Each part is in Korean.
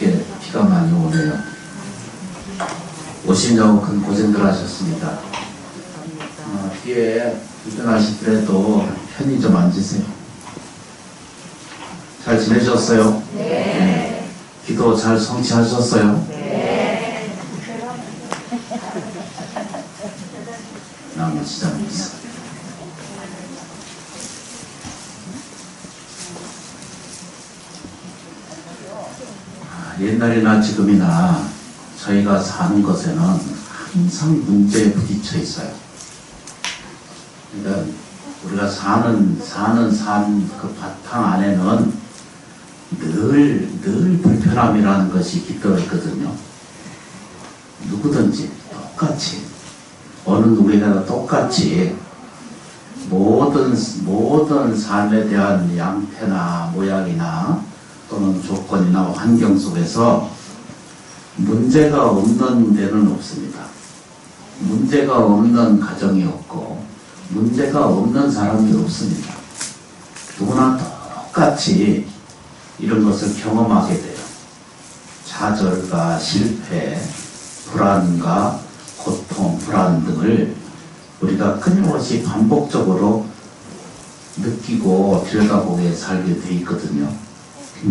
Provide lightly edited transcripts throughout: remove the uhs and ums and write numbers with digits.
밖에 비가 많이 오네요. 오시느라고 큰 고생들 하셨습니다. 뒤에 불편하시더라도 편히 좀 앉으세요. 잘 지내셨어요? 네. 기도 잘 성취하셨어요? 네. 나무 시장이 있어. 옛날이나 지금이나 저희가 사는 것에는 항상 문제에 부딪혀 있어요. 그러니까 우리가 사는 삶 그 바탕 안에는 늘 불편함이라는 것이 깃들어 있거든요. 누구든지 똑같이 어느 누구에게나 똑같이 모든 삶에 대한 양태나 모양이나 또는 조건이나 환경 속에서 문제가 없는 데는 없습니다. 문제가 없는 가정이 없고 문제가 없는 사람이 없습니다. 누구나 똑같이 이런 것을 경험하게 돼요. 좌절과 실패, 불안과 고통, 불안 등을 우리가 끊임없이 반복적으로 느끼고 들여다보게 살게 돼 있거든요.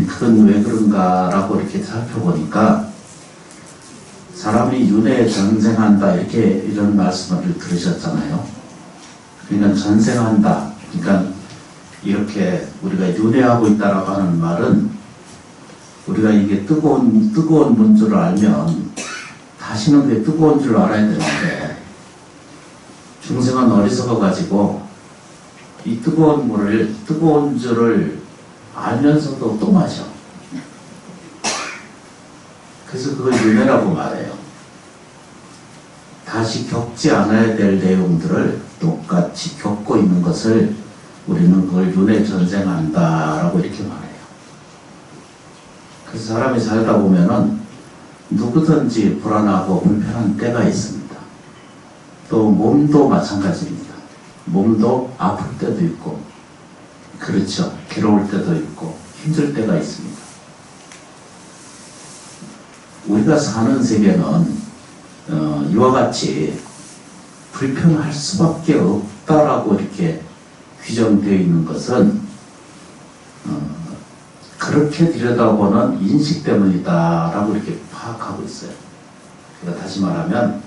그건 왜 그런가라고 이렇게 살펴보니까 사람이 윤회에 전생한다 이런 말씀을 들으셨잖아요. 그러니까 전생한다. 그러니까 이렇게 우리가 윤회하고 있다라고 하는 말은 우리가 이게 뜨거운 문줄을 알면 다시는 그게 뜨거운 줄 알아야 되는데 중생은 어리석어 가지고 이 뜨거운 줄을 알면서도 또 마셔. 그래서 그걸 윤회라고 말해요. 다시 겪지 않아야 될 내용들을 똑같이 겪고 있는 것을 우리는 그걸 윤회 전생한다라고 이렇게 말해요. 그래서 사람이 살다 보면은 누구든지 불안하고 불편한 때가 있습니다. 또 몸도 마찬가지입니다. 몸도 아플 때도 있고, 그렇죠. 괴로울 때도 있고, 힘들 때가 있습니다. 우리가 사는 세계는 이와 같이 불편할 수밖에 없다라고 이렇게 규정되어 있는 것은 그렇게 들여다보는 인식 때문이다라고 이렇게 파악하고 있어요. 그러니까 다시 말하면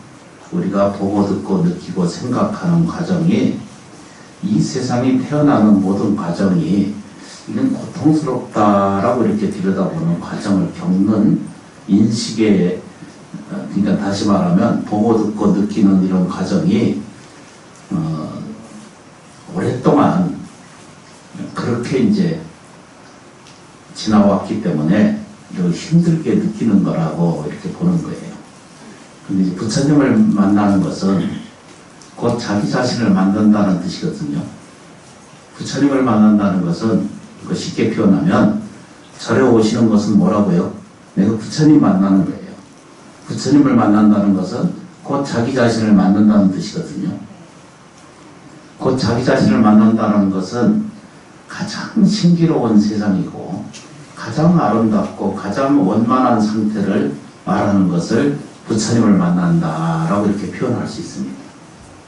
우리가 보고 듣고 느끼고 생각하는 과정이 이 세상에 태어나는 모든 과정이 이건 고통스럽다라고 이렇게 들여다보는 과정을 겪는 인식에, 그러니까 다시 말하면 보고 듣고 느끼는 이런 과정이 오랫동안 그렇게 이제 지나왔기 때문에 힘들게 느끼는 거라고 이렇게 보는 거예요. 근데 이제 부처님을 만나는 것은 곧 자기 자신을 만난다는 뜻이거든요. 부처님을 만난다는 것은 쉽게 표현하면 절에 오시는 것은 뭐라고요? 내가 부처님 만나는 거예요. 부처님을 만난다는 것은 곧 자기 자신을 만난다는 뜻이거든요. 곧 자기 자신을 만난다는 것은 가장 신기로운 세상이고 가장 아름답고 가장 원만한 상태를 말하는 것을 부처님을 만난다라고 이렇게 표현할 수 있습니다.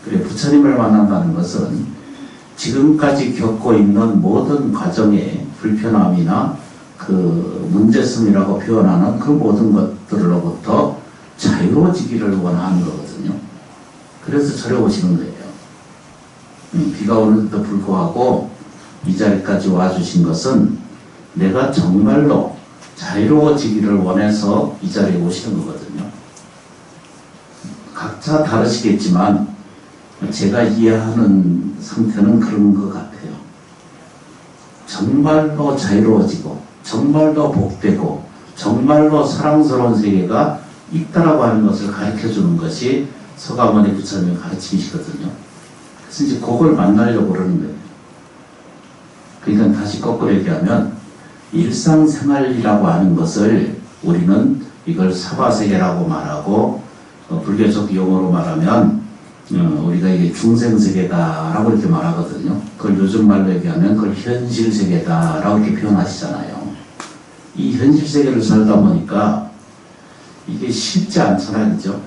그래, 부처님을 만난다는 것은 지금까지 겪고 있는 모든 과정의 불편함이나 그 문제성이라고 표현하는 그 모든 것들로부터 자유로워지기를 원하는 거거든요. 그래서 절에 오시는 거예요. 비가 오는데도 불구하고 이 자리까지 와주신 것은 내가 정말로 자유로워지기를 원해서 이 자리에 오시는 거거든요. 각자 다르시겠지만 제가 이해하는 상태는 그런 것 같아요. 정말로 자유로워지고 정말로 복되고 정말로 사랑스러운 세계가 있다라고 하는 것을 가르쳐주는 것이 서가모니 부처님의 가르침이시거든요. 그래서 이제 그걸 만나려고 그러는 거예요. 그러니까 다시 거꾸로 얘기하면 일상생활이라고 하는 것을 우리는 이걸 사바세계라고 말하고 불교적 용어로 말하면 우리가 이게 중생세계다라고 이렇게 말하거든요. 그걸 요즘 말로 얘기하면 그걸 현실세계다라고 이렇게 표현하시잖아요. 이 현실 세계를 살다 보니까 이게 쉽지 않잖아요. 그죠?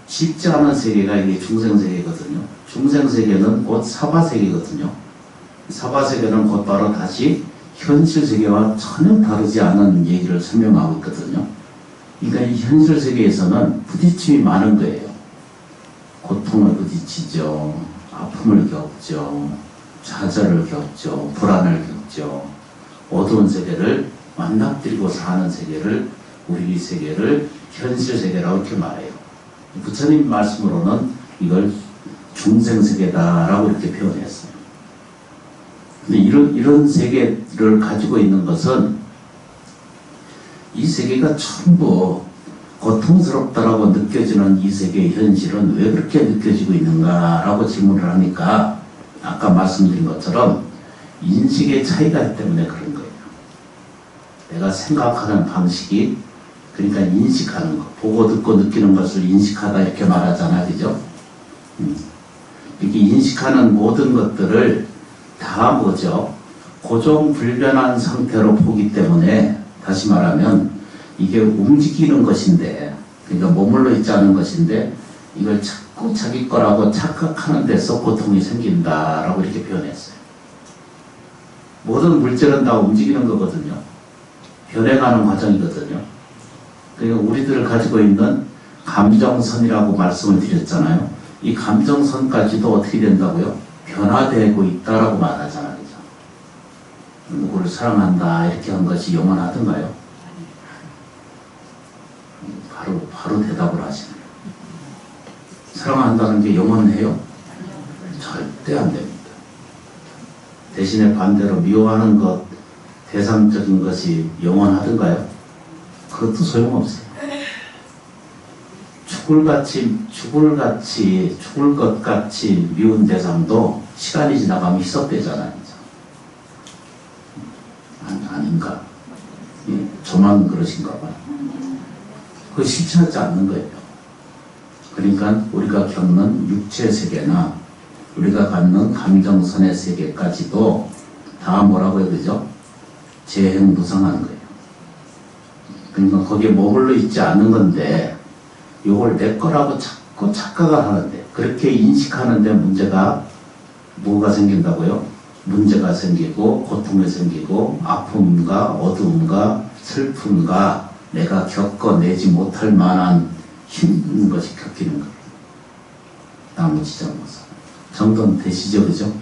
쉽지 않은 세계가 이게 중생세계거든요. 중생세계는 곧 사바세계거든요. 사바세계는 곧바로 다시 현실세계와 전혀 다르지 않은 얘기를 설명하고 있거든요. 그러니까 이 현실세계에서는 부딪힘이 많은 거예요. 고통을 부딪히죠. 아픔을 겪죠. 좌절을 겪죠. 불안을 겪죠. 어두운 세계를 만나들고 사는 세계를, 우리 세계를 현실세계라고 이렇게 말해요. 부처님 말씀으로는 이걸 중생세계다라고 이렇게 표현했어요. 근데 이런 세계를 가지고 있는 것은 이 세계가 전부 고통스럽다라고 느껴지는 이 세계의 현실은 왜 그렇게 느껴지고 있는가라고 질문을 하니까 아까 말씀드린 것처럼 인식의 차이가 있기 때문에 그런 거예요. 내가 생각하는 방식이, 그러니까 인식하는 것, 보고 듣고 느끼는 것을 인식하다 이렇게 말하잖아요. 그죠? 이렇게 인식하는 모든 것들을 다 뭐죠? 고정불변한 상태로 보기 때문에, 다시 말하면 이게 움직이는 것인데, 그러니까 머물러 있지 않은 것인데 이걸 자꾸 자기 거라고 착각하는 데서 고통이 생긴다라고 이렇게 표현했어요. 모든 물질은 다 움직이는 거거든요. 변해가는 과정이거든요. 그러니까 우리들을 가지고 있는 감정선이라고 말씀을 드렸잖아요. 이 감정선까지도 어떻게 된다고요? 변화되고 있다라고 말하잖아요. 그죠? 누구를 사랑한다 이렇게 한 것이 영원하던가요? 바로 대답을 하시네요. 사랑한다는 게 영원해요? 절대 안 됩니다. 대신에 반대로 미워하는 것, 대상적인 것이 영원하던가요? 그것도 소용없어요. 죽을 것 같이 미운 대상도 시간이 지나가면 희석되잖아요. 아닌가? 저만 그러신가 봐요. 그거 쉽지 않는 거예요. 그러니까 우리가 겪는 육체 세계나 우리가 갖는 감정선의 세계까지도 다 뭐라고 해야 되죠? 재행무상하는 거예요. 그러니까 거기에 머물러 있지 않는 건데 이걸 내 거라고 자꾸 착각을 하는데, 그렇게 인식하는데 문제가 뭐가 생긴다고요? 문제가 생기고 고통이 생기고 아픔과 어두움과 슬픔과 내가 겪어내지 못할 만한 힘든 것이 겪이는 거예요. 나머지점에서 정돈 되시죠? 그죠?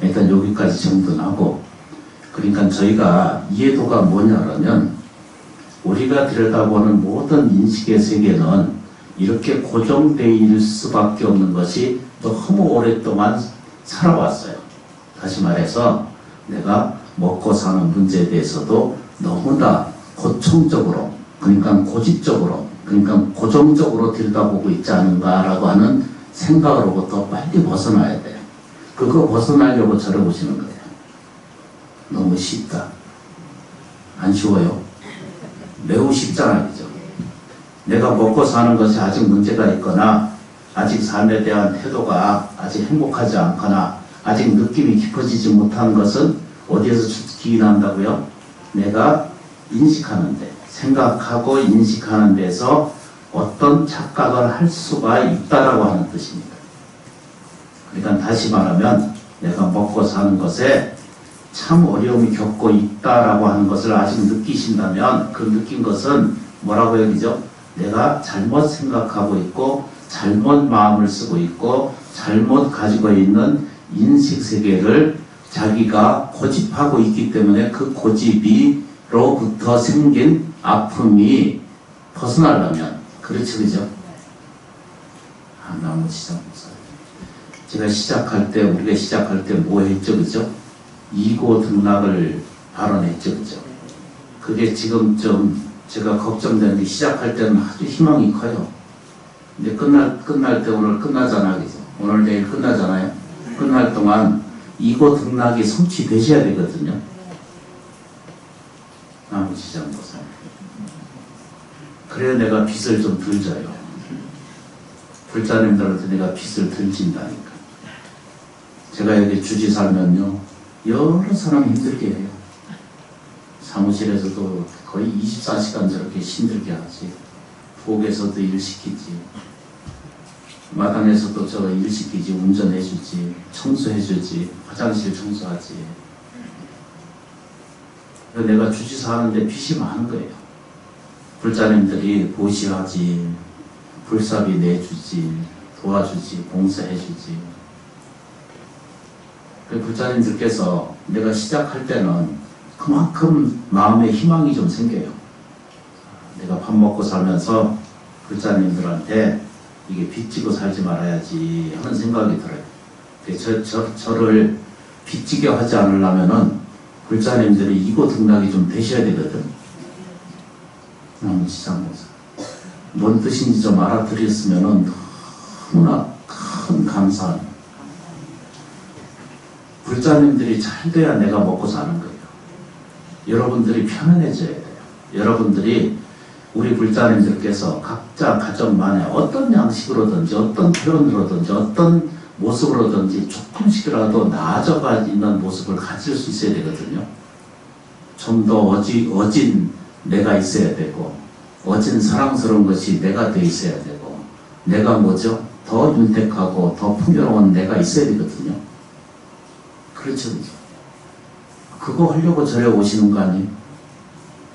일단 여기까지 정돈하고, 그러니까 저희가 이해도가 뭐냐면 우리가 들여다보는 모든 인식의 세계는 이렇게 고정되어 있을 수밖에 없는 것이 너무 오랫동안 살아왔어요. 다시 말해서 내가 먹고 사는 문제에 대해서도 너무나 고청적으로, 그러니까 고집적으로, 그러니까 고정적으로 들여다보고 있지 않은가라고 하는 생각으로부터 빨리 벗어나야 돼요. 그거 벗어나려고 저러보시는 거예요. 너무 쉽다. 안 쉬워요? 매우 쉽잖아요. 그죠? 내가 먹고 사는 것이 아직 문제가 있거나 아직 삶에 대한 태도가 아직 행복하지 않거나 아직 느낌이 깊어지지 못하는 것은 어디에서 기인한다고요? 내가 인식하는데, 생각하고 인식하는 데서 어떤 착각을 할 수가 있다라고 하는 뜻입니다. 그러니까 다시 말하면 내가 먹고 사는 것에 참 어려움이 겪고 있다라고 하는 것을 아직 느끼신다면 그 느낀 것은 뭐라고 여기죠? 내가 잘못 생각하고 있고 잘못 마음을 쓰고 있고 잘못 가지고 있는 인식세계를 자기가 고집하고 있기 때문에 그 고집으로부터 생긴 아픔이 벗어나려면, 그렇죠, 그죠? 나머지 제가 우리가 시작할 때 뭐 했죠, 그죠? 이고 등락을 발언했죠, 그죠? 그게 지금 좀 제가 걱정되는 게, 시작할 때는 아주 희망이 커요. 근데 끝날 때 오늘 끝나잖아요, 그죠? 오늘 내일 끝나잖아요. 끝날 동안 이고 등락이 성취되셔야 되거든요. 나머지장 보세요. 그래야 내가 빚을 좀 덜 져요. 불자님들한테 내가 빚을 덜 진다니까. 제가 여기 주지 살면요, 여러 사람 힘들게 해요. 사무실에서도 거의 24시간 저렇게 힘들게 하지. 부엌에서도 일 시키지. 마당에서도 저 일 시키지. 운전해주지. 청소해주지. 화장실 청소하지. 내가 주지사 하는데 빚이 많은 거예요. 불자님들이 보시하지. 불사비 내주지. 도와주지. 봉사해주지. 불자님들께서 내가 시작할 때는 그만큼 마음에 희망이 좀 생겨요. 내가 밥 먹고 살면서 불자님들한테 이게 빚지고 살지 말아야지 하는 생각이 들어요. 저를 빚지게 하지 않으려면은 불자님들이 이고 등락이 좀 되셔야 되거든. 지상모사. 뭔 뜻인지 좀 알아들였으면은 너무나 큰 감사한. 불자님들이 잘 돼야 내가 먹고 사는 거예요. 여러분들이 편안해져야 돼요. 여러분들이 우리 불자님들께서 각자 가정만에 어떤 양식으로든지 어떤 표현으로든지 어떤 모습으로든지 조금씩이라도 나아져가 있는 모습을 가질 수 있어야 되거든요. 좀 더 어진 내가 있어야 되고 어진 사랑스러운 것이 내가 돼 있어야 되고 내가 뭐죠? 더 윤택하고 더 풍요로운 내가 있어야 되거든요. 그렇죠. 그거 하려고 절에 오시는 거 아니에요?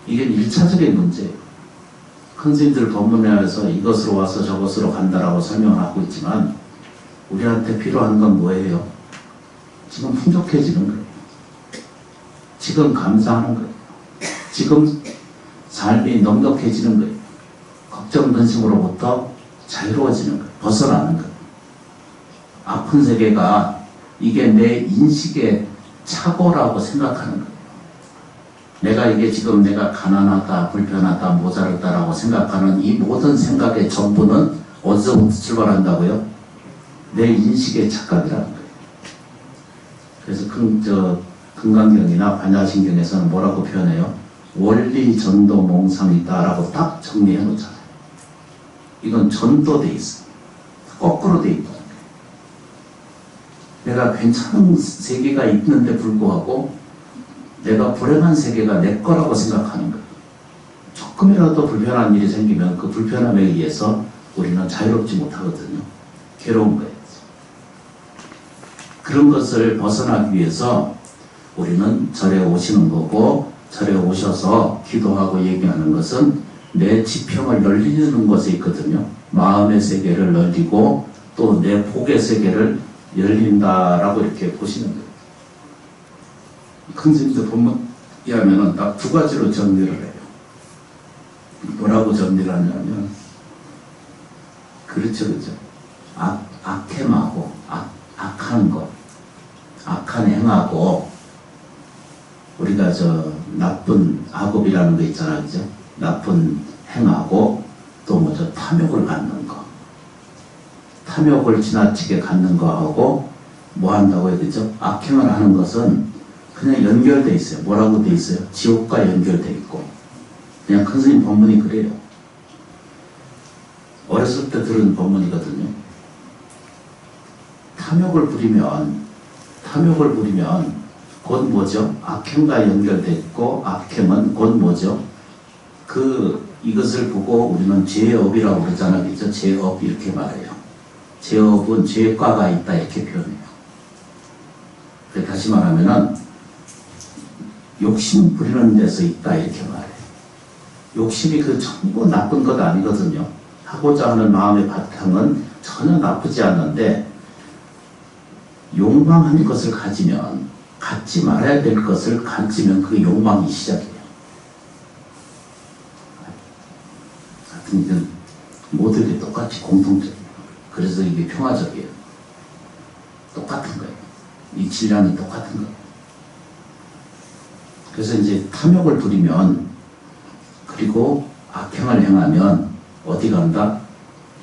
이게 1차적인 문제예요. 큰 스님들 법문에서 이것으로 와서 저것으로 간다라고 설명을 하고 있지만 우리한테 필요한 건 뭐예요? 지금 풍족해지는 거예요. 지금 감사하는 거예요. 지금 삶이 넉넉해지는 거예요. 걱정 근심으로부터 자유로워지는 거예요. 벗어나는 거예요. 아픈 세계가 이게 내 인식의 착오라고 생각하는 거예요. 내가 이게 지금 내가 가난하다, 불편하다, 모자르다라고 생각하는 이 모든 생각의 전부는 어디서부터 출발한다고요? 내 인식의 착각이라는 거예요. 그래서 금강경이나 반야신경에서는 뭐라고 표현해요? 원리, 전도, 몽상이다라고 딱 정리해 놓잖아요. 이건 전도돼 있어요. 거꾸로 돼 있다. 내가 괜찮은 세계가 있는데 불구하고 내가 불행한 세계가 내 거라고 생각하는 거예요. 조금이라도 불편한 일이 생기면 그 불편함에 의해서 우리는 자유롭지 못하거든요. 괴로운 거예요. 그런 것을 벗어나기 위해서 우리는 절에 오시는 거고 절에 오셔서 기도하고 얘기하는 것은 내 지평을 넓히는 것에 있거든요. 마음의 세계를 넓히고 또 내 복의 세계를 열린다라고 이렇게 보시는 거예요. 큰 스님들 본문에 하면은 딱 두 가지로 정리를 해요. 뭐라고 정리를 하냐면, 그렇죠. 악행하고, 악한 것, 악한 행하고, 우리가 나쁜 악업이라는 거 있잖아요. 그죠? 나쁜 행하고, 또 탐욕을 갖는 거. 탐욕을 지나치게 갖는 거하고, 뭐 한다고 해야 되죠? 악행을 하는 것은 그냥 연결돼 있어요. 뭐라고 돼 있어요? 지옥과 연결돼 있고. 그냥 큰 스님 법문이 그래요. 어렸을 때 들은 법문이거든요. 탐욕을 부리면 곧 뭐죠? 악행과 연결돼 있고, 악행은 곧 뭐죠? 이것을 보고 우리는 죄의 업이라고 그러잖아요. 그죠? 죄의 업 이렇게 말해요. 죄의 업은 죄과가 있다 이렇게 표현해요. 다시 말하면은 욕심 부리는 데서 있다 이렇게 말해요. 욕심이 전부 나쁜 것 아니거든요. 하고자 하는 마음의 바탕은 전혀 나쁘지 않는데 욕망하는 것을 가지면 갖지 말아야 될 것을 가지면 그 욕망이 시작해요. 하여튼 이건 모두에게 똑같이 공통적이에요. 그래서 이게 평화적이에요. 똑같은 거예요. 이 질량이 똑같은 거예요. 그래서 이제 탐욕을 부리면 그리고 악행을 행하면 어디 간다?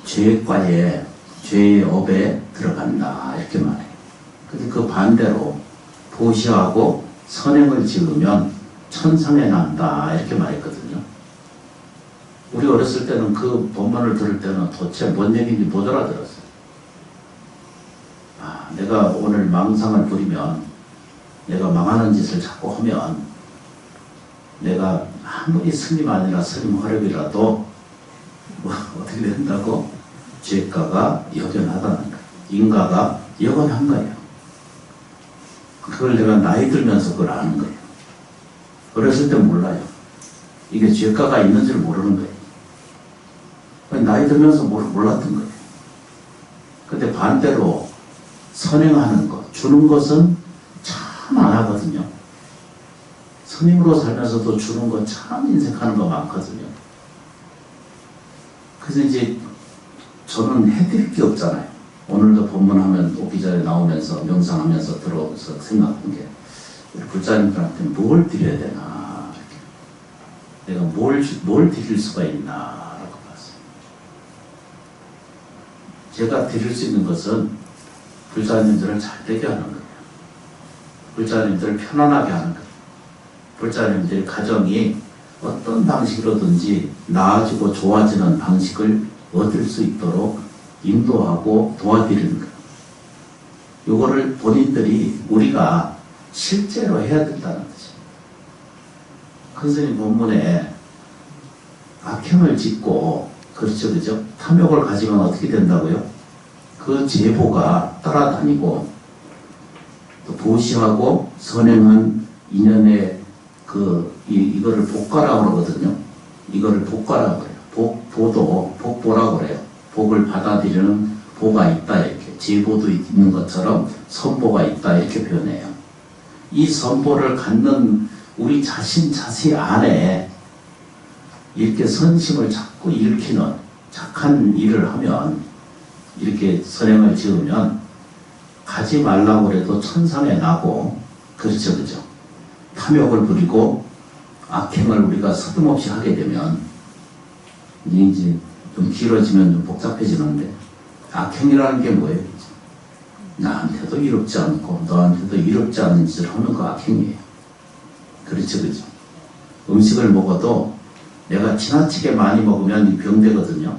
죄과에 죄의 업에 들어간다 이렇게 말해요. 근데 그 반대로 보시하고 선행을 지으면 천상에 난다 이렇게 말했거든요. 우리 어렸을 때는 그 본문을 들을 때는 도대체 뭔 얘기인지 못 알아들었어요. 내가 오늘 망상을 부리면 내가 망하는 짓을 자꾸 하면 내가 아무리 스님 아니라 스님 화력이라도 뭐 어떻게 된다고? 죄가가 여전하다는 거예요. 인가가 여건한 거예요. 그걸 내가 나이 들면서 그걸 아는 거예요. 어렸을 때 몰라요. 이게 죄가가 있는 줄 모르는 거예요. 나이 들면서 몰랐던 거예요. 근데 반대로 선행하는 것, 주는 것은 참 안 하거든요. 스님으로 살면서도 주는 거 참 인색하는 거 많거든요. 그래서 이제 저는 해드릴 게 없잖아요. 오늘도 본문하면 오기 전에 나오면서 명상하면서 들어오면서 생각한 게 우리 불자님들한테 뭘 드려야 되나 이렇게. 내가 뭘 드릴 수가 있나 라고 봤어요. 제가 드릴 수 있는 것은 불자님들을 잘 되게 하는 거예요. 불자님들을 편안하게 하는 거예요. 불자님들의 가정이 어떤 방식으로든지 나아지고 좋아지는 방식을 얻을 수 있도록 인도하고 도와드리는 거예요. 이거를 본인들이 우리가 실제로 해야 된다는 거죠. 큰 스님 본문에 악행을 짓고 그렇죠, 그죠? 탐욕을 가지면 어떻게 된다고요? 그 제보가 따라다니고 또 보시하고 선행한 인연의 이거를 복과라고 그러거든요. 이거를 복과라고 그래요. 복보라고 그래요. 복을 받아들이는 보가 있다 이렇게. 제보도 있는 것처럼 선보가 있다 이렇게 표현해요. 이 선보를 갖는 우리 자신 안에 이렇게 선심을 자꾸 일으키는 착한 일을 하면 이렇게 선행을 지으면 가지 말라고 해도 천상에 나고 그렇죠, 그죠? 탐욕을 부리고 악행을 우리가 서슴없이 하게 되면 이제 좀 길어지면 좀 복잡해지는데 악행이라는 게 뭐예요? 나한테도 이롭지 않고 너한테도 이롭지 않은 짓을 하는 거 악행이에요. 그렇죠, 그죠? 음식을 먹어도 내가 지나치게 많이 먹으면 병되거든요.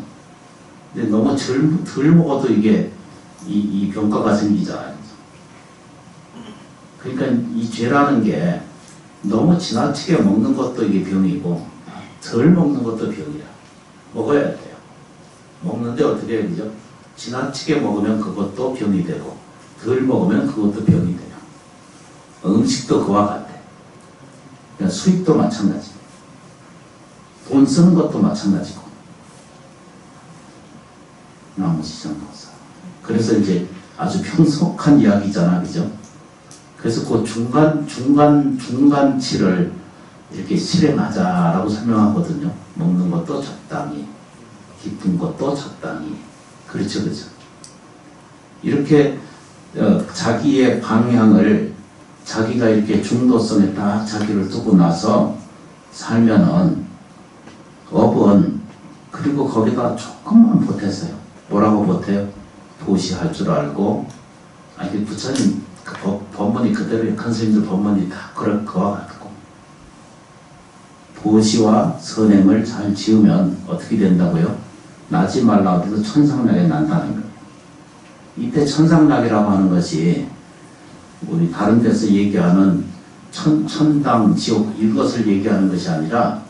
근데 너무 덜 먹어도 이게 이 병가가 생기잖아요. 그러니까 이 죄라는 게 너무 지나치게 먹는 것도 이게 병이고 덜 먹는 것도 병이야. 먹어야 돼요. 먹는데 어떻게 해야 되죠? 지나치게 먹으면 그것도 병이 되고 덜 먹으면 그것도 병이 돼요. 음식도 그와 같아. 그냥 수입도 마찬가지. 돈 쓰는 것도 마찬가지고. 나무시장도사. 그래서 이제 아주 평속한 이야기잖아, 그죠? 그래서 그 중간치를 이렇게 실행하자라고 설명하거든요. 먹는 것도 적당히, 깊은 것도 적당히. 그렇죠, 그죠? 이렇게 자기의 방향을 자기가 이렇게 중도성에 딱 자기를 두고 나서 살면은 업은 그리고 거기다 조금만 보태세요. 뭐라고 보태요? 도시할 줄 알고 아니 부처님 법문이 그대로 큰 스님들 법문이 다 그와 같고 도시와 선행을 잘 지으면 어떻게 된다고요? 나지 말라고 해도 천상락에 난다는 거예요. 이때 천상락이라고 하는 것이 우리 다른 데서 얘기하는 천당, 지옥 이것을 얘기하는 것이 아니라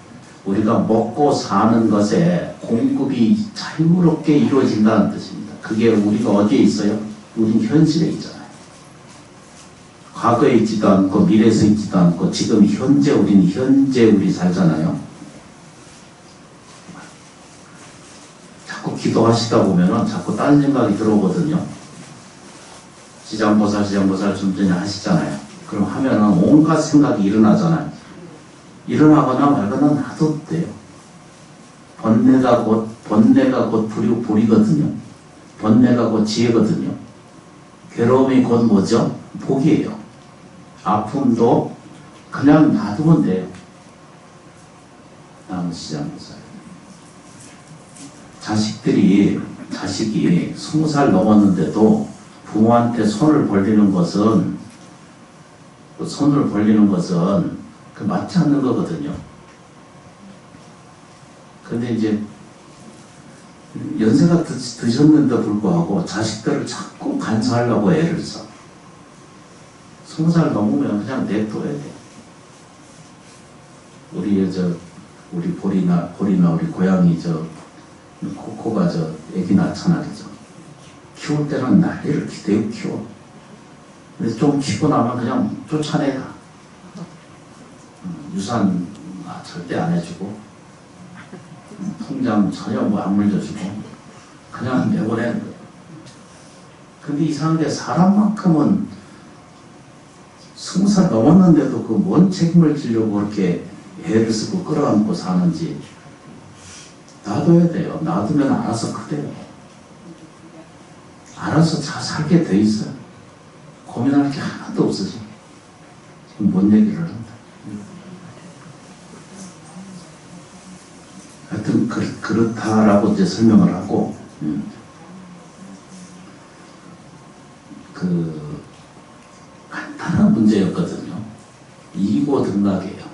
우리가 먹고 사는 것에 공급이 자유롭게 이루어진다는 뜻입니다. 그게 우리가 어디에 있어요? 우린 현실에 있잖아요. 과거에 있지도 않고 미래에서 있지도 않고 지금 현재 우리 살잖아요. 자꾸 기도하시다 보면은 자꾸 다른 생각이 들어오거든요. 지장보살 좀 전에 하시잖아요. 그럼 하면은 온갖 생각이 일어나잖아요. 일어나거나 말거나 놔둬도 돼요. 번뇌가 곧 불이거든요. 번뇌가 곧 지혜거든요. 괴로움이 곧 뭐죠? 복이에요. 아픔도 그냥 놔두면 돼요. 나무시장보살. 자식이 20살 넘었는데도 부모한테 손을 벌리는 것은 그 맞지 않는 거거든요. 근데 이제 연세가 드셨는데 불구하고 자식들을 자꾸 간섭하려고 애를 써. 20살 넘으면 그냥 냅둬야 돼. 우리 보리나 우리 고양이 코코가 애기 낳잖아, 그죠? 키울 때는 난리를 기대고 키워. 근데 좀 키고 나면 그냥 쫓아내가. 유산 절대 안 해주고, 통장 전혀 안 물려주고, 그냥 내보내는 거예요. 근데 이상한 게 사람만큼은 20살 넘었는데도 그 뭔 책임을 지려고 그렇게 애를 쓰고 끌어안고 사는지 놔둬야 돼요. 놔두면 알아서 크대요. 알아서 잘 살게 돼 있어요. 고민할 게 하나도 없어져. 지금 뭔 얘기를 한다. 하여튼 그렇다라고 이제 설명을 하고 간단한 문제였거든요. 이고 등락이에요.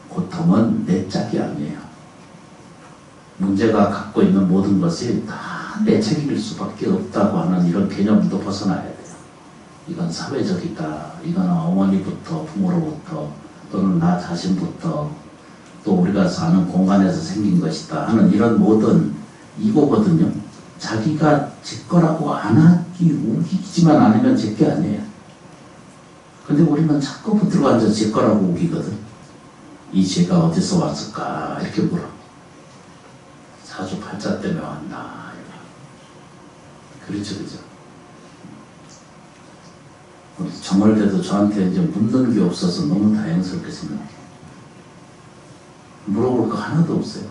고통은 내 짝이 아니에요. 문제가 갖고 있는 모든 것이 다 내 책임일 수밖에 없다고 하는 이런 개념도 벗어나야 돼요. 이건 사회적이다. 이건 어머니부터 부모로부터 또는 나 자신부터 또 우리가 사는 공간에서 생긴 것이다 하는 이런 모든 이거거든요. 자기가 제 거라고 안 하기 우기지만 않으면 제 게 아니에요. 근데 우리는 자꾸 붙들고 앉아 제 거라고 우기거든. 이 죄가 어디서 왔을까 이렇게 물어. 사주팔자 때문에 왔나. 그렇죠. 정월대도 저한테 이제 묻는 게 없어서 너무 다행스럽게 생각해요. 물어볼 거 하나도 없어요.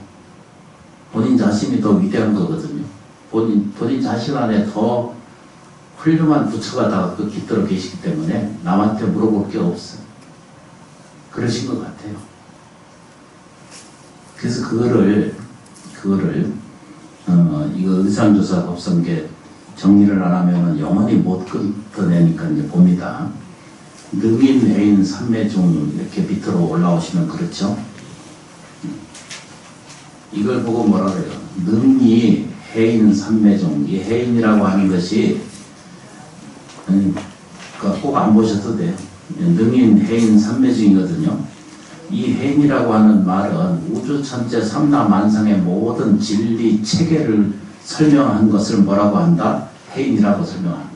본인 자신이 더 위대한 거거든요. 본인 자신 안에 더 훌륭한 부처가 다 깃들어 계시기 때문에 남한테 물어볼 게 없어요. 그러신 것 같아요. 그래서 그거를 이거 의상조사 법성계 정리를 안 하면은 영원히 못 끊어내니까 이제 봅니다. 능인, 해인, 삼매중 이렇게 밑으로 올라오시면 그렇죠. 이걸 보고 뭐라 그래요? 능이, 해인, 삼매중. 이 해인이라고 하는 것이 꼭 안 보셔도 돼요. 능인, 해인, 삼매중이거든요. 이 해인이라고 하는 말은 우주천체 삼라만상의 모든 진리 체계를 설명한 것을 뭐라고 한다? 해인이라고 설명한다.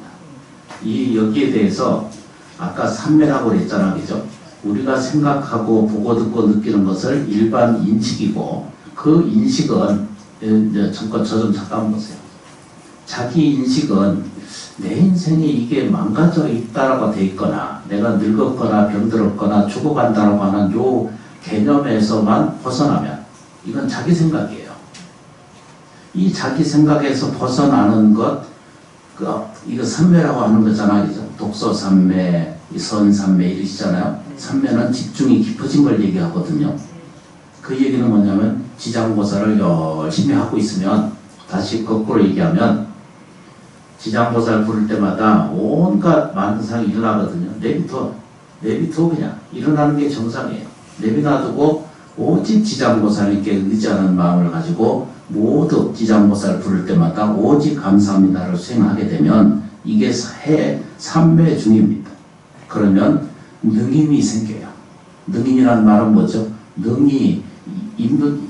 여기에 대해서 아까 삼매라고 그랬잖아, 그죠? 우리가 생각하고 보고 듣고 느끼는 것을 일반 인식이고 그 인식은 이제 저 좀 잠깐 보세요. 자기 인식은 내 인생이 이게 망가져 있다라고 돼 있거나 내가 늙었거나 병들었거나 죽어간다라고 하는 요 개념에서만 벗어나면 이건 자기 생각이에요. 이 자기 생각에서 벗어나는 것, 이거 삼매라고 하는 거잖아, 그죠? 독서 삼매, 선 삼매 이러시잖아요. 삼매는 집중이 깊어진 걸 얘기하거든요. 그 얘기는 뭐냐면 지장보살을 열심히 하고 있으면 다시 거꾸로 얘기하면 지장보살 부를 때마다 온갖 만상이 일어나거든요. 내비둬 그냥 일어나는 게 정상이에요. 내비놔두고 오직 지장보살님께 의지하는 마음을 가지고 모두 지장보살 부를 때마다 오직 감사합니다를 수행하게 되면 이게 삼매 중입니다. 그러면 능임이 생겨요. 능임이라는 말은 뭐죠? 능이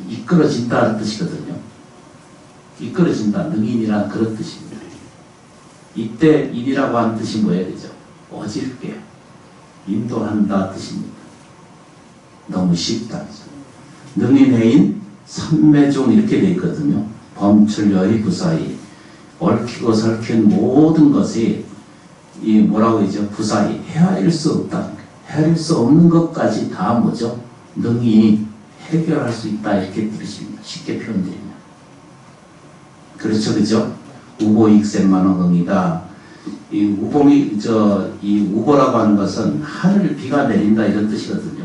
이끌어진다는 뜻이거든요. 이끌어진다. 능임이란 그런 뜻입니다. 이때 인이라고 하는 뜻이 뭐예요? 그죠? 어질게 인도한다 뜻입니다. 너무 쉽다. 그죠? 능인해인 삼매중 이렇게 되어 있거든요. 범출여의 부사이 얽히고 설킨 모든 것이 이 뭐라고 그러죠? 부사이 헤아릴 수 없다. 헤아릴 수 없는 것까지 다 뭐죠? 능이 해결할 수 있다 이렇게 들으십니다. 쉽게 표현드리면. 그렇죠, 그죠? 우보익생만원경이다. 이 우봉이 이 우보라고 하는 것은 하늘 비가 내린다 이런 뜻이거든요.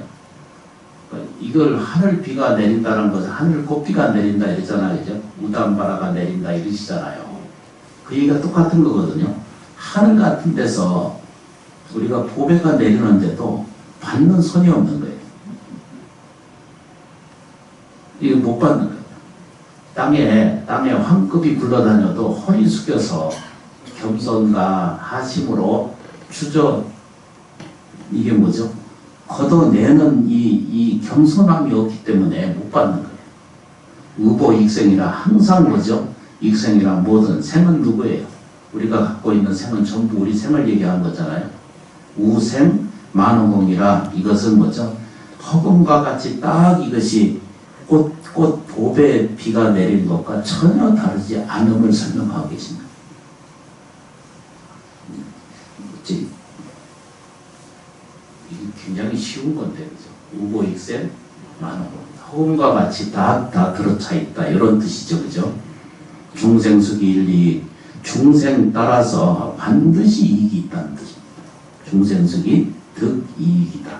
이걸 하늘 비가 내린다는 것은 하늘 꽃비가 내린다 이러잖아요, 그죠? 우담바라가 내린다 이러시잖아요. 그 얘기가 똑같은 거거든요. 하늘 같은 데서 우리가 보배가 내리는데도 받는 손이 없는 거예요. 이거 못 받는 거예요. 땅에 황급이 굴러다녀도 허리 숙여서 겸손과 하심으로 이게 뭐죠? 걷어내는 이 겸손함이 없기 때문에 못 받는 거예요. 우보 익생이라 항상 뭐죠? 익생이라 뭐든 생은 누구예요? 우리가 갖고 있는 생은 전부 우리 생을 얘기하는 거잖아요. 우생 만호공이라 이것은 뭐죠? 허공과 같이 딱 이것이 꽃 보배 비가 내린 것과 전혀 다르지 않음을 설명하고 계십니다. 이게 굉장히 쉬운 건데, 그죠? 우보익생 만호공. 허공과 같이 다 들어차 있다. 이런 뜻이죠. 그죠? 중생수기 일리, 중생 따라서 반드시 이익이 있다는 뜻입니다. 중생수기 득이익이다.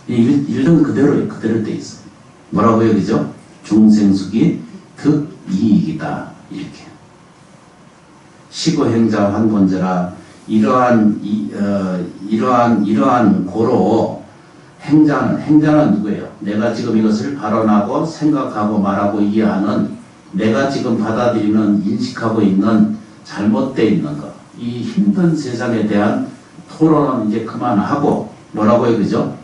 일은 그대로 돼 있어요. 뭐라고요? 그죠? 중생수기 득이익이다. 이렇게. 시고행자 환본제라 이러한 고로 행자는 누구예요? 내가 지금 이것을 발언하고 생각하고 말하고 이해하는 내가 지금 받아들이는 인식하고 있는 잘못되어 있는 것. 이 힘든 세상에 대한 토론은 이제 그만하고 뭐라고요? 그죠?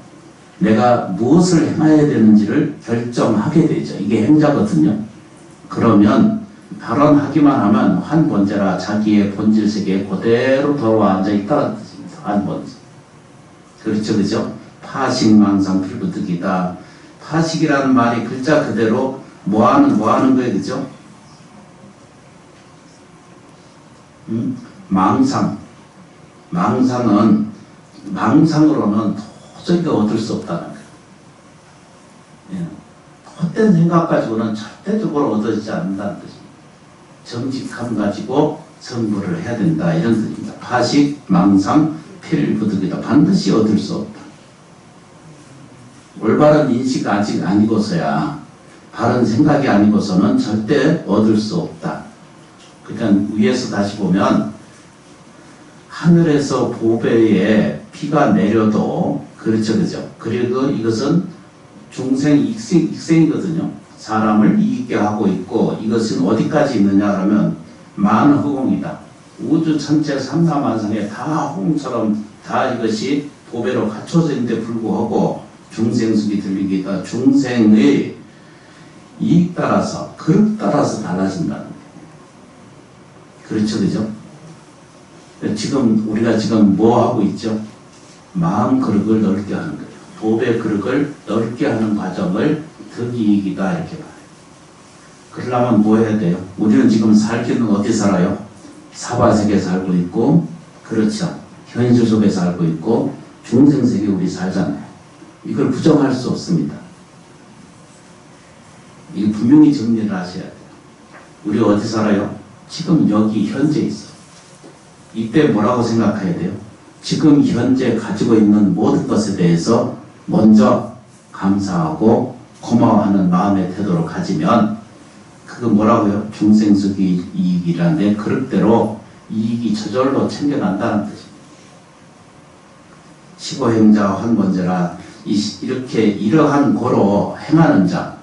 내가 무엇을 행해야 되는지를 결정하게 되죠. 이게 행자거든요. 그러면 발언하기만 하면 환본제라 자기의 본질 세계에 그대로 돌아와 앉아있다는 뜻입니다. 환본제. 그렇죠. 그죠? 파식망상 필부득이다. 파식이라는 말이 글자 그대로 뭐하는 거예요. 그죠? 망상으로는 도저히 얻을 수 없다는 거예요. 예. 헛된 생각 가지고는 절대적으로 얻어지지 않는다는 뜻입니다. 정직함 가지고 성불을 해야 된다. 이런 뜻입니다. 파식, 망상, 필부득이다. 반드시 얻을 수 없다. 올바른 인식 아직 아니고서야 바른 생각이 아니고서는 절대 얻을 수 없다. 그러니까 위에서 다시 보면 하늘에서 보배에 비가 내려도 그렇죠. 그죠? 그리고 이것은 중생 익생이거든요. 사람을 이익게 하고 있고 이것은 어디까지 있느냐 그러면 만허공이다. 우주 전체 삼사만상에 다 허공처럼 다 이것이 보배로 갖춰져 있는데 불구하고 중생수기 들리기가 중생의 이익 따라서 그릇 따라서 달라진다는 거예요. 그렇죠. 그죠? 우리가 지금 뭐 하고 있죠? 마음 그릇을 넓게 하는 거예요. 보배 그릇을 넓게 하는 과정을 득이익이다 이렇게 봐요. 그러려면 뭐 해야 돼요? 우리는 지금 살기는 어디 살아요? 사바세계에 살고 있고 그렇죠. 현실 속에 살고 있고 중생세계에 우리 살잖아요. 이걸 부정할 수 없습니다. 이거 분명히 정리를 하셔야 돼요. 우리 어디 살아요? 지금 여기 현재 있어. 이때 뭐라고 생각해야 돼요? 지금 현재 가지고 있는 모든 것에 대해서 먼저 감사하고 고마워하는 마음의 태도를 가지면 그거 뭐라고요? 중생수기 이익이라는 내 그릇대로 이익이 저절로 챙겨난다는 뜻입니다. 시고행자 환본제라 이렇게 이러한 고로 행하는 자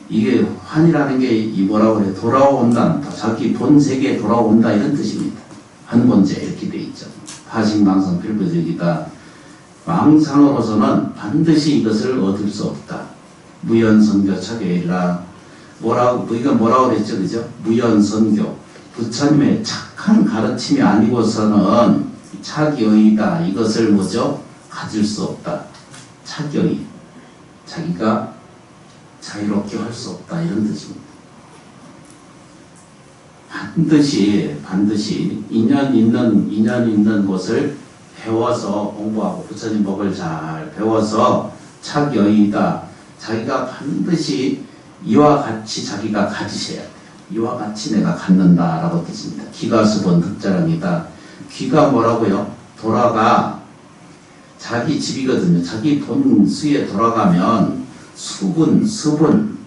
이게 환이라는 게 뭐라고 그래요? 돌아온다. 자기 본 세계에 돌아온다 이런 뜻입니다. 환본제 이렇게 돼 있죠. 파식망상 필부득이다. 망상으로서는 반드시 이것을 얻을 수 없다. 무연선교 차계이라 이건 뭐라고 그랬죠? 그죠? 무연선교. 부처님의 착한 가르침이 아니고서는 차기의이다. 이것을 뭐죠? 가질 수 없다. 차기의. 자기가 자유롭게 할 수 없다. 이런 뜻입니다. 반드시 인연 있는 곳을 배워서 공부하고 부처님 법을 잘 배워서 차기의이다. 자기가 반드시 이와 같이 자기가 가지셔야 돼요. 이와 같이 내가 갖는다라고 뜻입니다. 기가수본 득자랑이다. 귀가 뭐라고요? 돌아가 자기 집이거든요. 자기 본수에 돌아가면 수분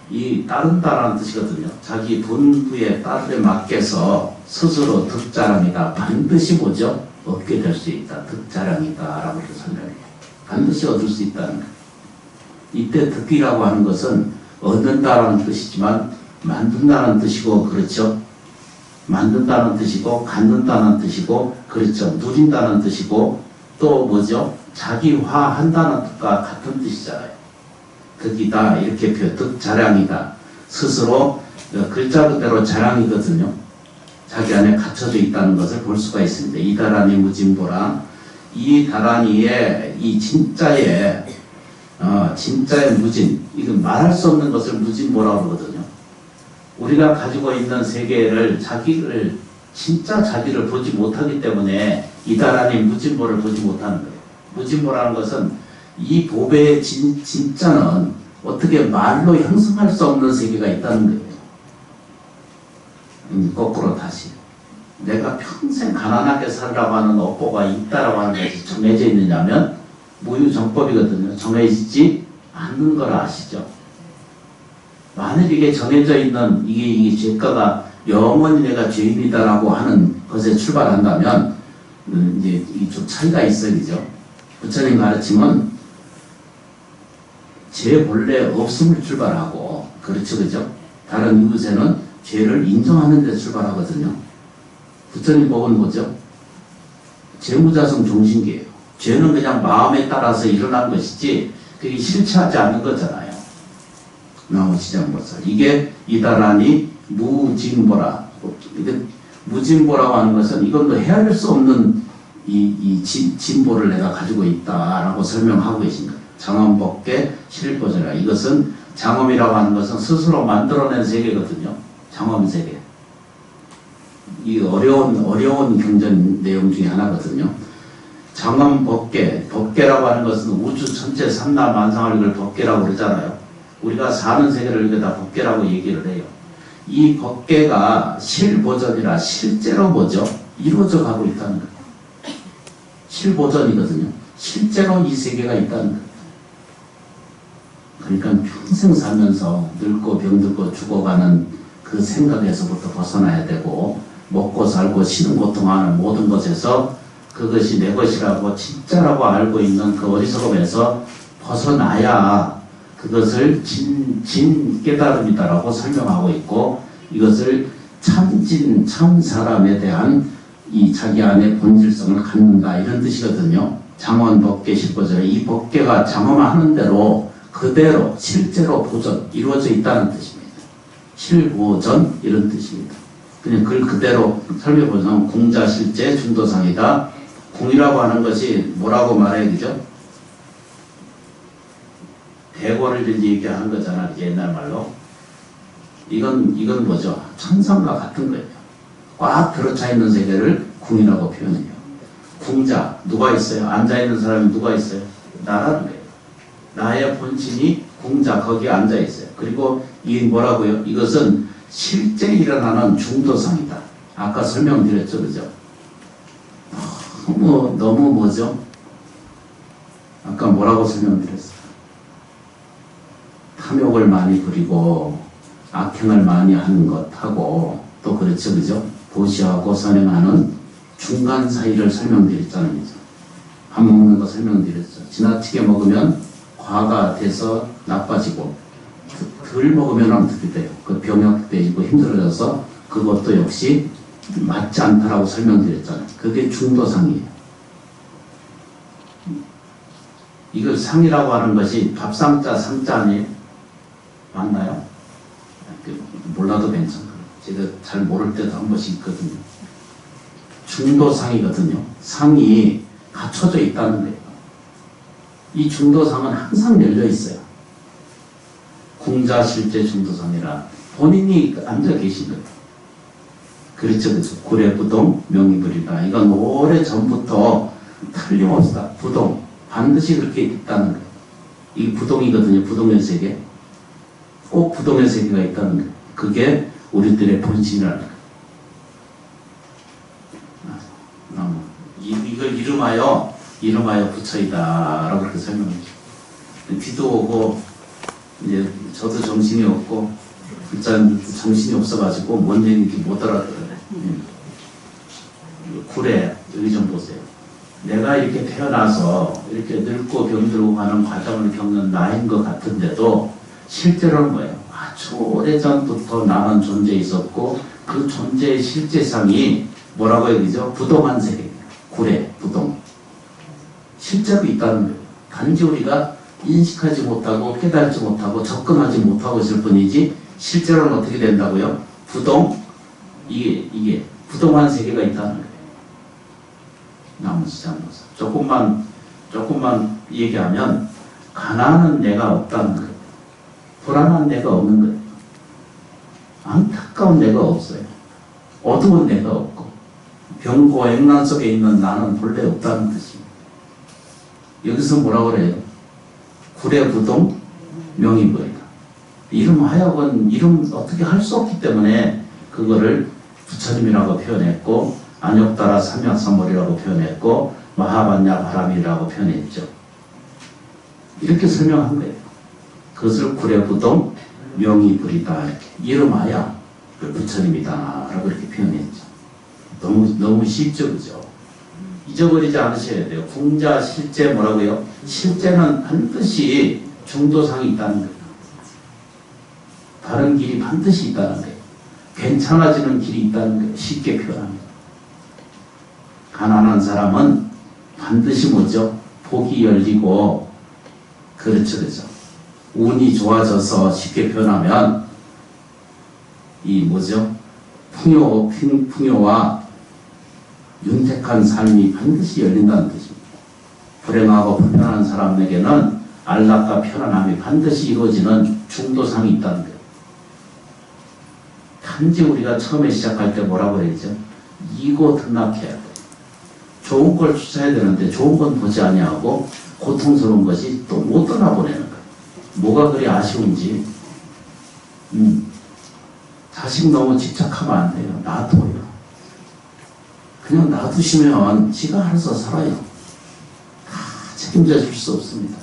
이 따른다라는 뜻이거든요. 자기 본부의 따름에 맡겨서 스스로 득자랑이다. 반드시 뭐죠? 얻게 될 수 있다. 득자랑이다 라고 설명해요. 반드시 얻을 수 있다는 거예요. 이때 득이라고 하는 것은 얻는다라는 뜻이지만 만든다는 뜻이고 그렇죠. 만든다는 뜻이고 갖는다는 뜻이고 그렇죠. 누린다는 뜻이고 또 뭐죠? 자기화한다는 뜻과 같은 뜻이잖아요. 덕이다 이렇게 덕자량이다. 스스로 글자 그대로 자량이거든요. 자기 안에 갖춰져 있다는 것을 볼 수가 있습니다. 이다라니 무진보라. 이 다라니의 이 진짜의 무진, 이건 말할 수 없는 것을 무진보라고 그러거든요. 우리가 가지고 있는 세계를 진짜 자기를 보지 못하기 때문에 이다라니 무진보를 보지 못하는 거예요. 무진보라는 것은 이 보배의 진짜는 어떻게 말로 형성할 수 없는 세계가 있다는 거예요. 거꾸로 다시 내가 평생 가난하게 살라고 하는 업보가 있다라고 하는 것이 정해져 있느냐면 무유정법이거든요. 정해지지 않는 걸 아시죠? 만일 이게 정해져 있는 이게 죄가가 영원히 내가 죄인이다라고 하는 것에 출발한다면 이제 좀 차이가 있어요, 그죠? 부처님 가르침은 죄 본래 없음을 출발하고, 그렇죠, 그죠? 다른 이웃에는 죄를 인정하는 데 출발하거든요. 부처님 법은 뭐죠? 재무자성 종신계예요. 죄는 그냥 마음에 따라서 일어난 것이지 그게 실체하지 않는 거잖아요. 나머지장보살. 이게 이다라니 무진보라. 무진보라고 하는 것은 이건 뭐 헤아릴 수 없는 진보를 내가 가지고 있다라고 설명하고 계신 거예요. 장엄법계 실보전이라. 이것은 장엄이라고 하는 것은 스스로 만들어낸 세계거든요. 장엄세계. 이 어려운 경전 내용 중에 하나거든요. 장엄법계, 법계라고 하는 것은 우주 전체 삼라 만상을 이걸 법계라고 그러잖아요. 우리가 사는 세계를 이게 다 법계라고 얘기를 해요. 이 법계가 실보전이라 실제로 뭐죠? 이루어져 가고 있다는 거예요. 실보전이거든요. 실제로 이 세계가 있다는 거예요. 그러니까 평생 살면서 늙고 병들고 죽어가는 그 생각에서부터 벗어나야 되고, 먹고 살고 쉬는 고통하는 모든 것에서 그것이 내 것이라고 진짜라고 알고 있는 그 어리석음에서 벗어나야 그것을 진 깨달음이다라고 설명하고 있고, 이것을 참진 참 사람에 대한 이 자기 안의 본질성을 갖는다, 이런 뜻이거든요. 장원 법계 실보전. 이 법계가 장엄하는 대로 그대로 실제로 보전 이루어져 있다는 뜻입니다. 실보전 이런 뜻입니다. 그냥 글 그대로 설명보자면 공자 실제 중도상이다. 공이라고 하는 것이 뭐라고 말해야 되죠? 대고를 이제 얘기하는 거잖아, 옛날 말로. 이건 뭐죠? 천상과 같은 거예요. 꽉 들어차 있는 세계를 궁이라고 표현해요. 궁자, 누가 있어요? 앉아있는 사람이 누가 있어요? 나라는 거예요. 나의 본신이 궁자, 거기에 앉아있어요. 그리고 이 뭐라고요? 이것은 실제 일어나는 중도상이다. 아까 설명드렸죠, 그죠? 너무 뭐죠? 아까 뭐라고 설명드렸어요? 탐욕을 많이 부리고 악행을 많이 하는 것하고 또 그렇죠, 그죠? 보시하고 선행하는 중간 사이를 설명드렸잖아요, 그죠? 밥 먹는 거 설명드렸죠. 지나치게 먹으면 과가 돼서 나빠지고, 덜 먹으면 어떻게 돼요? 그 병역되고 힘들어져서 그것도 역시 맞지 않다라고 설명드렸잖아요. 그게 중도상이에요. 이걸 상이라고 하는 것이 밥상자, 상자 아니에요? 맞나요? 몰라도 괜찮아요. 제가 잘 모를 때도 한 번씩 있거든요. 중도상이거든요. 상이 갖춰져 있다는 거예요. 이 중도상은 항상 열려 있어요. 공자 실제 중도상이라 본인이 앉아 계신 거예요. 그렇죠, 그렇죠. 구례부동 명의불이다. 이건 오래 전부터 틀림없다. 부동 반드시 그렇게 있다는 거예요. 이게 부동이거든요. 부동의 세계. 꼭 부동의 세계가 있다는 거예요. 그게 우리들의 본심이라는 거예요. 이걸 이름하여 부처이다라고 그렇게 설명해요. 비도 오고 이제 저도 정신이 없고 불자님들도 정신이 없어가지고 뭔 얘기인지 못 알아들어요. 구례 여기 좀 보세요. 내가 이렇게 태어나서 이렇게 늙고 병들고 가는 과정을 겪는 나인 것 같은데도 실제로는 뭐예요? 아주 오래전부터 나는 존재 있었고 그 존재의 실제상이 뭐라고 얘기죠? 부동한 세계. 구례, 부동. 실제로 있다는 거예요. 단지 우리가 인식하지 못하고 깨달지 못하고 접근하지 못하고 있을 뿐이지 실제로는 어떻게 된다고요? 이게 부동한 세계가 있다는 거예요. 나머지장로서 조금만 얘기하면 가난한 내가 없다는 거예요. 불안한 내가 없는 거예요. 안타까운 내가 없어요. 어두운 내가 없고 병고 액난 속에 있는 나는 본래 없다는 뜻입니다. 여기서 뭐라고 그래요? 구례부동 명의보이다. 이름 어떻게 할 수 없기 때문에 그거를 부처님이라고 표현했고 안욕따라 삼약삼월이라고 표현했고 마하반야 바람이라고 표현했죠. 이렇게 설명한 거예요. 그것을 구례부동 명의불이다. 이렇게 이름하여 부처님이다 라고 이렇게 표현했죠. 너무 쉽죠, 그죠? 잊어버리지 않으셔야 돼요. 궁자 실제 뭐라고요? 실제는 반드시 중도상이 있다는 거예요. 다른 길이 반드시 있다는 거예요. 괜찮아지는 길이 있다는 거예요. 쉽게 표현합니다. 가난한 사람은 반드시 뭐죠? 복이 열리고 그렇죠. 운이 좋아져서 쉽게 표현하면 이 뭐죠? 풍요와 윤택한 삶이 반드시 열린다는 뜻입니다. 불행하고 불편한 사람에게는 안락과 편안함이 반드시 이루어지는 중도상이 있다는 거예요. 단지 우리가 처음에 시작할 때 뭐라고 했죠? 이고 등락해야 돼요. 좋은 걸 취사해야 되는데 좋은 건 보지 아니하고 고통스러운 것이 또 못 떠나보내는 거예요. 뭐가 그리 아쉬운지. 자식 너무 집착하면 안 돼요. 놔둬요. 그냥 놔두시면 지가 알아서 살아요. 다 책임져 줄 수 없습니다.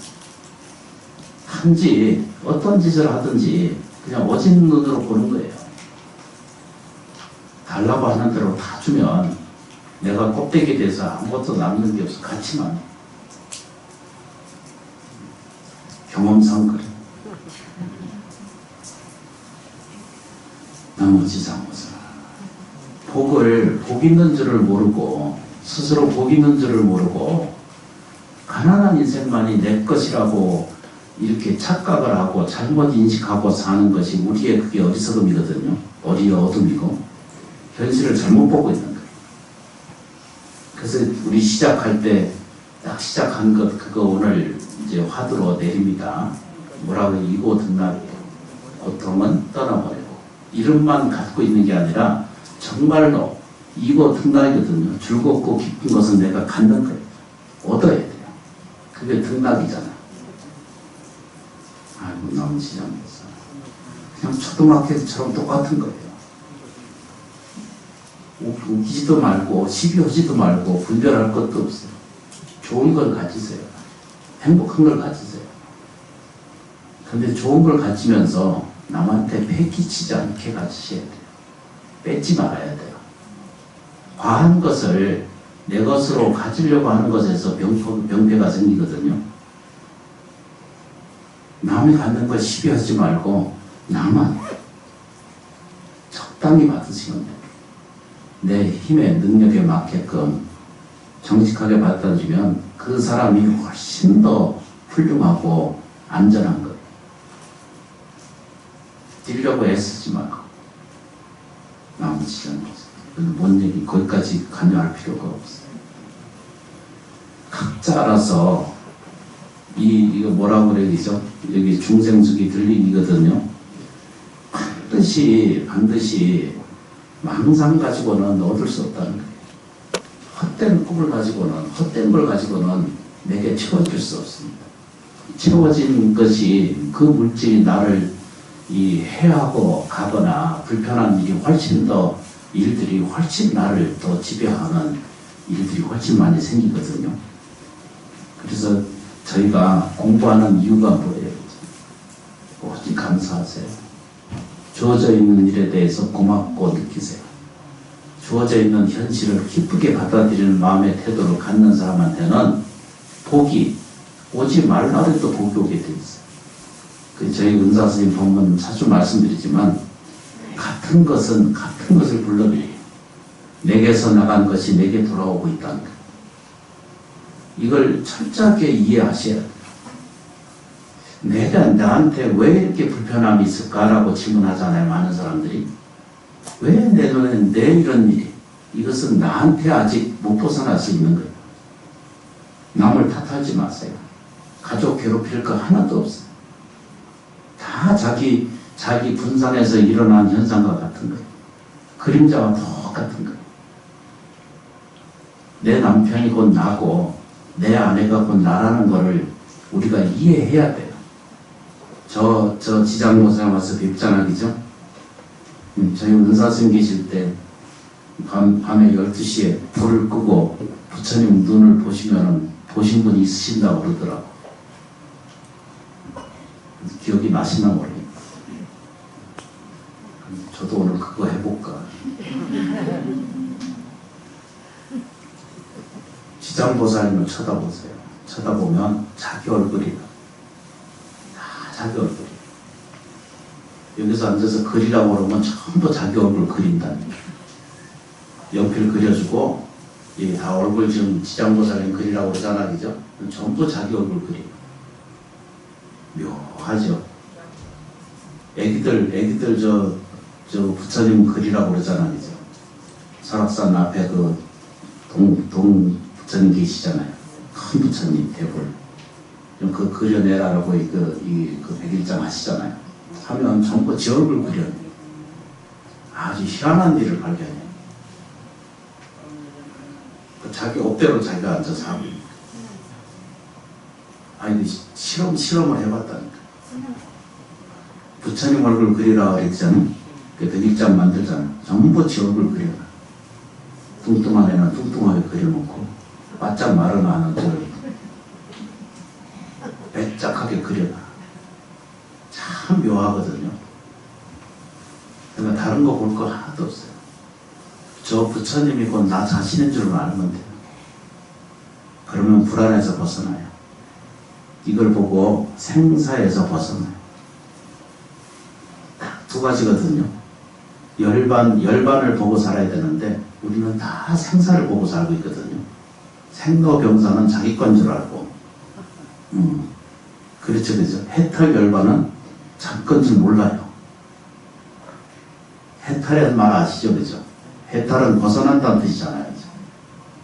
단지 어떤 짓을 하든지 그냥 오진 눈으로 보는 거예요. 달라고 하는 대로 다 주면 내가 껍데기에 대해서 아무것도 남는 게 없어. 같이만. 경험상 그래. 나머지 장모사. 복 있는 줄을 모르고 스스로 복 있는 줄을 모르고 가난한 인생만이 내 것이라고 이렇게 착각을 하고 잘못 인식하고 사는 것이 우리의 그게 어리석음이거든요. 어둠이고 현실을 잘못 보고 있는 거예요. 그래서 우리 시작할 때 딱 시작한 것 그거 오늘 이제 화두로 내립니다. 뭐라고 이고 등락이에요. 고통은 떠나버리고 이름만 갖고 있는 게 아니라 정말로 이고 등락이거든요. 즐겁고 기쁜 것은 내가 갖는 거예요. 얻어야 돼요. 그게 등락이잖아. 아이고 너무 지장했어. 그냥 초등학교처럼 똑같은 거예요. 웃기지도 말고 시비하지도 말고 분별할 것도 없어요. 좋은 걸 가지세요. 행복한 걸 가지세요. 근데 좋은 걸 가지면서 남한테 패기치지 않게 가지셔야 돼요. 뺏지 말아야 돼요. 과한 것을 내 것으로 가지려고 하는 것에서 병폐가 생기거든요. 남이 갖는 걸 시비하지 말고 나만 적당히 받으시면 돼요. 내 힘의 능력에 맞게끔 정직하게 받아주면 그 사람이 훨씬 더 훌륭하고 안전한 거예요. 드리려고 애쓰지 말고 나머지 뭔 얘기 거기까지 관여할 필요가 없어요. 각자 알아서 이거 뭐라고 그래야죠? 여기 중생숙이 들리거든요. 반드시 망상 가지고는 얻을 수 없다는 거예요. 헛된 꿈을 가지고는 헛된 걸 가지고는 내게 채워줄 수 없습니다. 채워진 것이 그 물질이 나를 해하고 가거나 불편한 일들이 훨씬 나를 더 지배하는 일들이 훨씬 많이 생기거든요. 그래서 저희가 공부하는 이유가 뭐예요? 오직 감사하세요. 주어져 있는 일에 대해서 고맙고 느끼세요. 주어져 있는 현실을 기쁘게 받아들이는 마음의 태도를 갖는 사람한테는 복이 오지 말라 해도 복이 오게 돼 있어요. 저희 은사 스님 본문 자주 말씀드리지만 같은 것은 같은 것을 불러들여요. 내게서 나간 것이 내게 돌아오고 있다는 거예요. 이걸 철저하게 이해하셔야 돼요. 내가 나한테 왜 이렇게 불편함이 있을까라고 질문하잖아요. 많은 사람들이. 왜 내 눈에 내 이런 일이? 이것은 나한테 아직 못 벗어날 수 있는 거예요. 남을 탓하지 마세요. 가족 괴롭힐 거 하나도 없어요. 다 자기 분산에서 일어난 현상과 같은 거예요. 그림자와 똑같은 거예요. 내 남편이 곧 나고 내 아내가 곧 나라는 거를 우리가 이해해야 돼요. 저 지장고사 와서 뵙잖아, 그죠? 저희 은사승 계실 때 밤에 12시에 불을 끄고 부처님 눈을 보시면은 보신 분이 있으신다고 그러더라고. 기억이 나시나 모르겠네. 저도 오늘 그거 해볼까. 지장보살님을 쳐다보세요. 쳐다보면 자기 얼굴이다. 다 자기 얼굴. 여기서 앉아서 그리라고 그러면 전부 자기 얼굴 그린다는 거예요. 연필 그려주고, 이게 다 얼굴 지금 지장보살님 그리라고 그러잖아, 그죠? 전부 자기 얼굴 그려요. 묘하죠? 애기들 저 부처님 그리라고 그러잖아, 그죠? 설악산 앞에 동 부처님 계시잖아요. 큰 부처님 대불. 좀 그려내라라고 그 백일장 하시잖아요. 하면 전부 지 얼굴 그려요. 아주 희한한 일을 발견해요. 자기 옷대로 자기가 앉아서 하고 있는 거예요. 아니, 실험을 해봤다니까. 부처님 얼굴 그리라 그랬잖아요. 그 백일장 만들잖아요. 전부 지 얼굴 그려라. 뚱뚱한 애는 뚱뚱하게 그려놓고, 바짝 마른 애는 배짝하게 그려라. 참 묘하거든요. 그러니까 다른 거 볼 거 하나도 없어요. 저 부처님이 곧 나 자신인 줄만 알면 돼요. 그러면 불안해서 벗어나요. 이걸 보고 생사에서 벗어나요. 딱 두 가지거든요. 열반을 보고 살아야 되는데 우리는 다 생사를 보고 살고 있거든요. 생로병사는 자기 건 줄 알고, 그렇죠, 그죠? 해탈 열반은 자기 건 줄 몰라요. 해탈이라는 말 아시죠, 그죠? 해탈은 벗어난다는 뜻이잖아요. 그죠?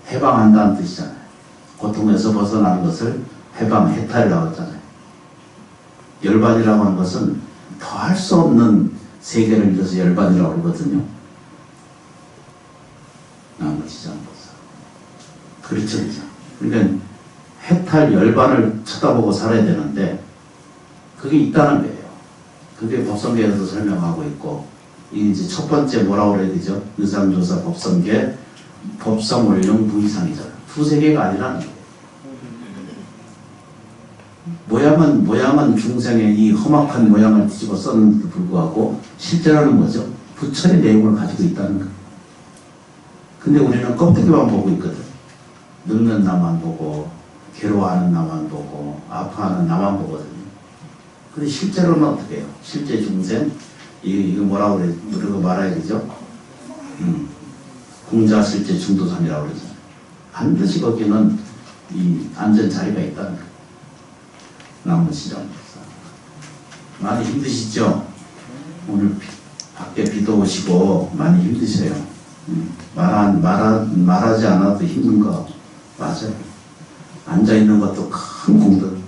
해방한다는 뜻이잖아요. 고통에서 벗어나는 것을 해방, 해탈이라고 하잖아요. 열반이라고 하는 것은 더할 수 없는 세계를 이뤄서 열반이라고 그러거든요. 나머지 장보사. 그렇죠, 그죠? 그러니까 해탈 열반을 쳐다보고 살아야 되는데 그게 있다는 거예요. 그게 법성계에서 설명하고 있고, 이게 이제 첫 번째 뭐라고 그래야 되죠? 의상조사 법성계, 법성원령 부이상이잖아요. 두세 개가 아니라는 거예요. 모양은 중생의 이 험악한 모양을 뒤집어 썼는데도 불구하고 실제로는 뭐죠? 부처의 내용을 가지고 있다는 거예요. 근데 우리는 껍데기만 보고 있거든. 늙는 나만 보고, 괴로워하는 나만 보고, 아파하는 나만 보거든요. 근데 실제로는 어떻게 해요? 실제 중생, 이거 뭐라고 그래? 우리가 말해야 되죠? 공자실제 중도선이라고 그러잖아요. 반드시 거기는 이 안전 자리가 있다는 거예요. 나머지죠. 많이 힘드시죠? 오늘 밖에 비도 오시고 많이 힘드세요. 말하지 않아도 힘든 거 맞아요. 앉아있는 것도 큰 공덕.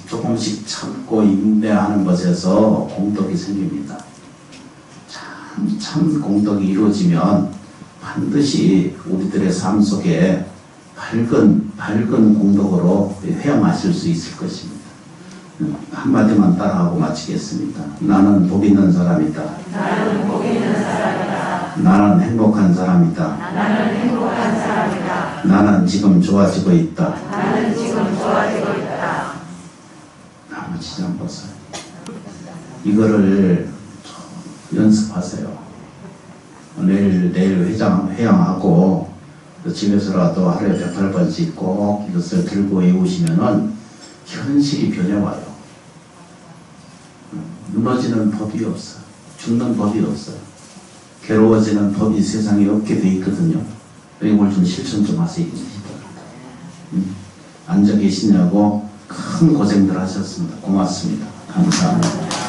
조금씩 참고 인내하는 것에서 공덕이 생깁니다. 참 공덕이 이루어지면 반드시 우리들의 삶 속에 밝은 공덕으로 회양하실 수 있을 것입니다. 한마디만 따라하고 마치겠습니다. 나는 복 있는 사람이다. 나는 복 있는 사람이다. 나는 행복한 사람이다. 나는 행복한 사람이다. 나는 지금 좋아지고 있다. 나는 지금 좋아지고 있다. 나머지 좀 보세요. 이거를 연습하세요. 내일 회양하고 집에서라도 하루에 108번씩 꼭 이것을 들고 외우시면은 현실이 변해와요. 무너지는 법이 없어. 죽는 법이 없어요. 괴로워지는 법이 세상에 없게 돼 있거든요. 이걸 좀 실천 좀 하세요. 앉아 계시냐고 큰 고생들 하셨습니다. 고맙습니다. 감사합니다.